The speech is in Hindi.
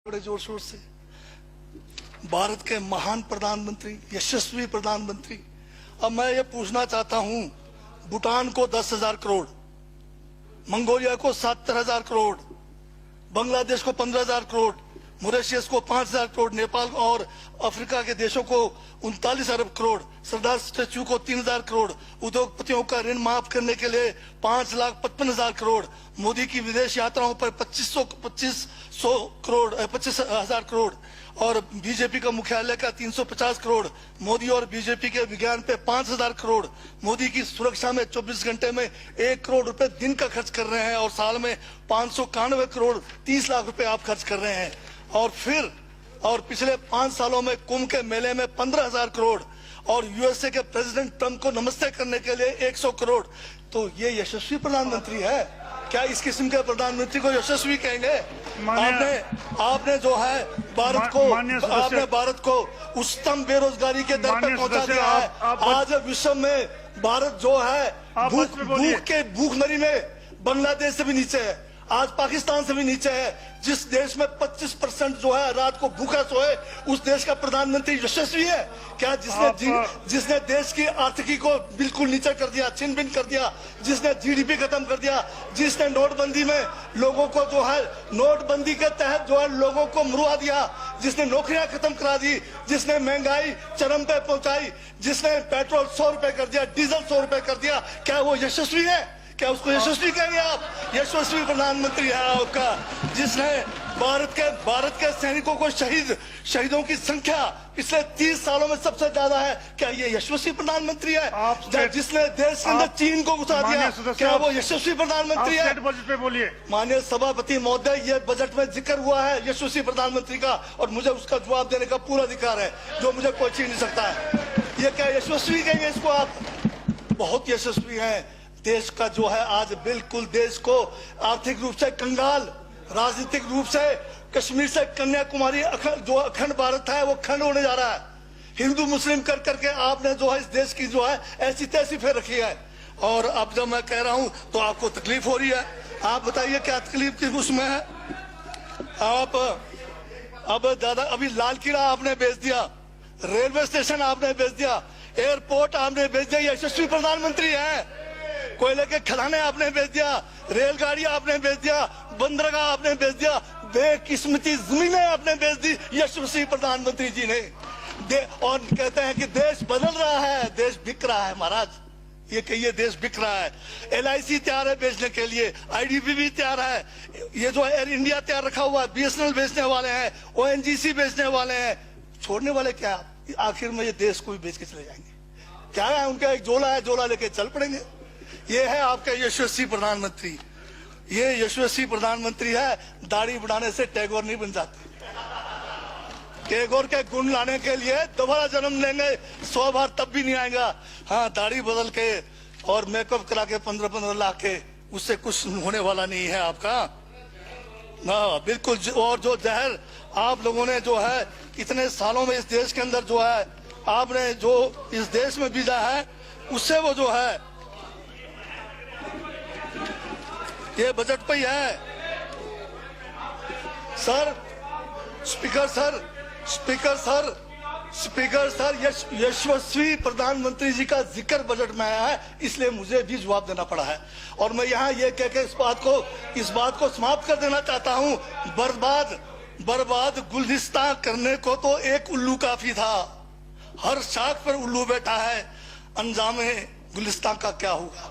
बड़े जोर शोर से भारत के महान प्रधानमंत्री, यशस्वी प्रधानमंत्री। अब मैं ये पूछना चाहता हूं, भूटान को 10,000 करोड़, मंगोलिया को 70,000 करोड़, बांग्लादेश को 15,000 करोड़, मॉरिशस को 5,000 करोड़, नेपाल और अफ्रीका के देशों को 39 अरब करोड़, सरदार स्टैच्यू को 3,000 करोड़, उद्योगपतियों का ऋण माफ करने के लिए 5,55,000 करोड़, मोदी की विदेश यात्राओं पर 25,000 करोड़ और बीजेपी का मुख्यालय का 350 करोड़, मोदी और बीजेपी के विज्ञान पे 5,000 करोड़, मोदी की सुरक्षा में 24 घंटे में 1 करोड़ रुपए दिन का खर्च कर रहे हैं और साल में 591 करोड़ 30 लाख रुपए आप खर्च कर रहे हैं। और पिछले 5 सालों में कुंभ के मेले में 15,000 करोड़ और यूएसए के प्रेसिडेंट ट्रंप को नमस्ते करने के लिए 100 करोड़। तो ये यशस्वी प्रधानमंत्री है क्या? इस किस्म के प्रधानमंत्री को यशस्वी कहेंगे? आपने जो है भारत को उच्चतम बेरोजगारी के दर पर पहुंचा दिया है। आज विश्व में भारत जो है भूखमरी में बांग्लादेश से भी नीचे है, आज पाकिस्तान से भी नीचे है। जिस देश में 25% जो है रात को भूखा सोए, उस देश का प्रधानमंत्री यशस्वी है क्या? जिसने देश की आर्थिकी को बिल्कुल नीचे कर दिया, छिन भिन कर दिया, जिसने जीडीपी खत्म कर दिया, जिसने नोटबंदी में लोगों को जो है नोटबंदी के तहत जो है लोगों को मरवा दिया, जिसने नौकरियां खत्म करा दी, जिसने महंगाई चरम पे पहुंचाई, जिसने पेट्रोल 100 रुपए कर दिया, डीजल 100 रुपए कर दिया, क्या वो यशस्वी है? क्या उसको यशस्वी कहेंगे आप? यशस्वी प्रधानमंत्री है आपका, जिसने भारत के सैनिकों को शहीदों की संख्या पिछले 30 सालों में सबसे ज्यादा है। क्या ये यशस्वी प्रधानमंत्री है? जिसने देश के अंदर चीन को घुसा दिया, क्या वो यशस्वी प्रधानमंत्री है? बजट पे बोलिए। माननीय सभापति महोदय, ये बजट में जिक्र हुआ है यशस्वी प्रधानमंत्री का और मुझे उसका जवाब देने का पूरा अधिकार है, जो मुझे कोई छीन नहीं सकता है। ये क्या यशस्वी कहेंगे इसको आप? बहुत यशस्वी है। देश का जो है आज बिल्कुल देश को आर्थिक रूप से कंगाल, राजनीतिक रूप से कश्मीर से कन्याकुमारी जो अखंड भारत है वो खंड होने जा रहा है। हिंदू मुस्लिम कर करके आपने जो है इस देश की जो है ऐसी तैसी फेर रखी है। और अब जब मैं कह रहा हूं तो आपको तकलीफ हो रही है। आप बताइए क्या तकलीफ की उसमें है? आप अब दादा अभी लाल किला आपने बेच दिया, रेलवे स्टेशन आपने बेच दिया, एयरपोर्ट आपने बेच दिया। यशस्वी प्रधानमंत्री है। कोयले के खदाने आपने बेच दिया, रेलगाड़ी आपने बेच दिया, बंदरगाह आपने बेच दिया, बेकिस्मती जमीनें आपने बेच दी यशस्वी प्रधानमंत्री जी ने। और कहते हैं कि देश बदल रहा है, देश बिक रहा है। महाराज ये कहिए देश बिक रहा है। LIC तैयार है बेचने के लिए, IDB भी तैयार है, ये जो एयर इंडिया तैयार रखा हुआ है, BSNL बेचने वाले हैं, ONGC बेचने वाले हैं। छोड़ने वाले क्या? आखिर में ये देश को भी बेच के चले जाएंगे। क्या है उनका? एक झोला है, झोला लेके चल पड़ेंगे। ये है आपका यशस्वी प्रधानमंत्री। ये यशस्वी प्रधानमंत्री है। दाढ़ी बढ़ाने से टैगोर नहीं बन जाते। टैगोर के गुण लाने के लिए दोबारा जन्म लेंगे 100 बार तब भी नहीं आएगा। हाँ, दाढ़ी बदल के और मेकअप करा के 15-15 लाख के, उससे कुछ होने वाला नहीं है आपका। हाँ बिल्कुल। और जो जहर आप लोगों ने जो है इतने सालों में इस देश के अंदर जो है आपने जो इस देश में बीजा है, उससे वो जो है ये बजट पे ही है। सर स्पीकर सर यशस्वी प्रधानमंत्री जी का जिक्र बजट में आया है, इसलिए मुझे भी जवाब देना पड़ा है। और मैं यहाँ ये कह के इस बात को समाप्त कर देना चाहता हूँ, बर्बाद गुलदस्ता करने को तो एक उल्लू काफी था, हर शाख पर उल्लू बैठा है, अंजामे गुलिस्तान का क्या होगा?